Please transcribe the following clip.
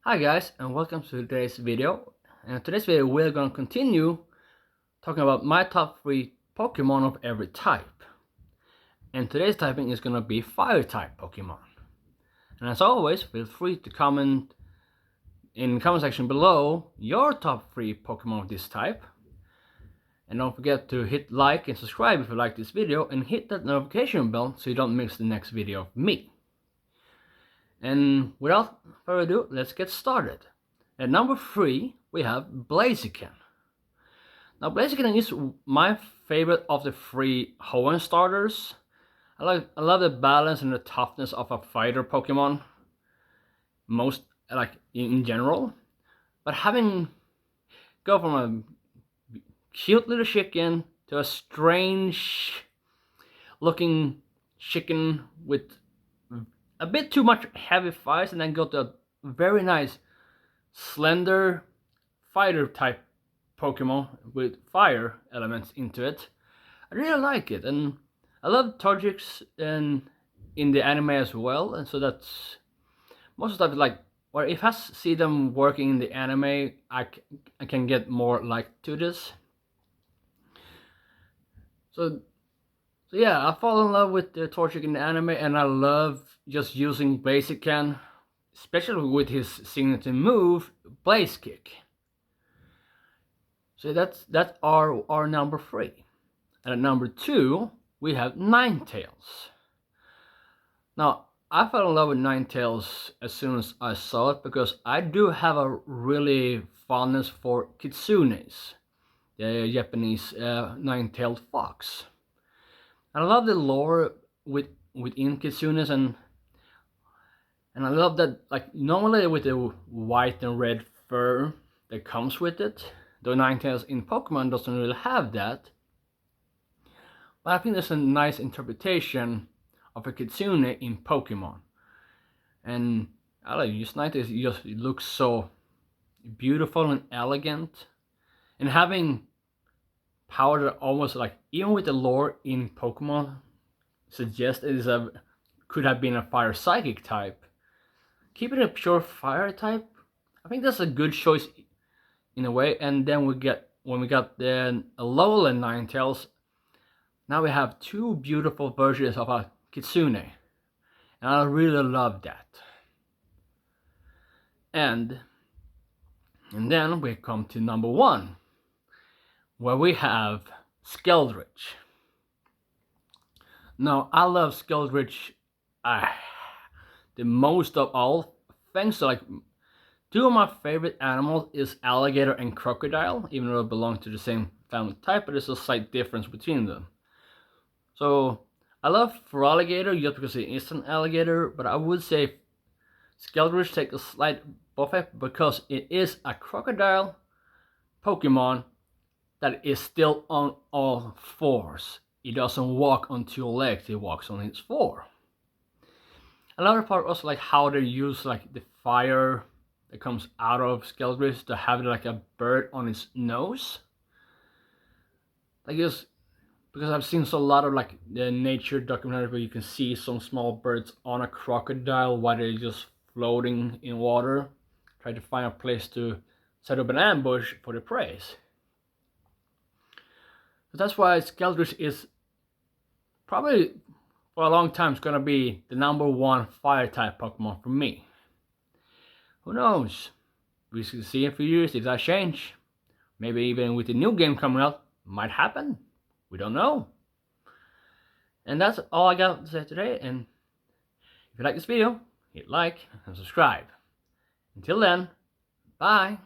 Hi guys, and welcome to today's video. And today's video we're going to continue talking about my top 3 Pokemon of every type. And today's typing is going to be fire type Pokemon. And as always, feel free to comment in the comment section below your top 3 Pokemon of this type. And don't forget to hit like and subscribe if you like this video, and hit that notification bell so you don't miss the next video of me. And without further ado, let's get started. At number 3, we have Blaziken. Now, Blaziken is my favorite of the 3 Hoenn starters. I love the balance and the toughness of a fighter Pokemon, most like in general. But go from a cute little chicken to a strange looking chicken with a bit too much heavy fires, and then go to a very nice slender fighter type Pokemon with fire elements into it. I really like it, and I love Torchics in the anime as well, and so that's most of the time like, or if I see them working in the anime, I can get more like to this. So yeah, I fall in love with the Torchic in the anime, and I love just using Blaziken, especially with his signature move, Blaze Kick. So that's our number 3. And at number 2, we have Ninetales. Now, I fell in love with Ninetales as soon as I saw it, because I do have a really fondness for kitsunes, the Japanese nine-tailed fox. And I love the lore within kitsunes, and I love that, like, normally with the white and red fur that comes with it, though Ninetales in Pokemon doesn't really have that. But I think there's a nice interpretation of a kitsune in Pokemon. And I like just Ninetales, it looks so beautiful and elegant. And having power that almost, like, even with the lore in Pokemon, suggests it could have been a fire psychic type. Keeping it a pure fire type, I think that's a good choice in a way. And then when we got the Alolan Ninetales, now we have 2 beautiful versions of a kitsune, and I really love that. And then we come to number 1, where we have Skeldritch. Now, I love Skeldritch the most of all, thanks to, like, 2 of my favorite animals is alligator and crocodile, even though they belong to the same family type, but there's a slight difference between them. So I love Feraligatr just because it is an alligator, but I would say Skeldritch takes a slight buffet because it is a crocodile Pokemon that is still on all 4s. It doesn't walk on 2 legs, it walks on its 4. Another part also, like, how they use, like, the fire that comes out of Skeldritch to have, like, a bird on its nose. Like, just because I've seen a lot of, like, the nature documentaries where you can see some small birds on a crocodile while they're just floating in water, try to find a place to set up an ambush for the prey. So that's why Skeldritch is probably, for a long time, it's gonna be the number 1 fire type Pokemon for me. Who knows? We should see in a few years if that change. Maybe even with the new game coming out, might happen. We don't know. And that's all I got to say today. And if you like this video, hit like and subscribe. Until then, bye.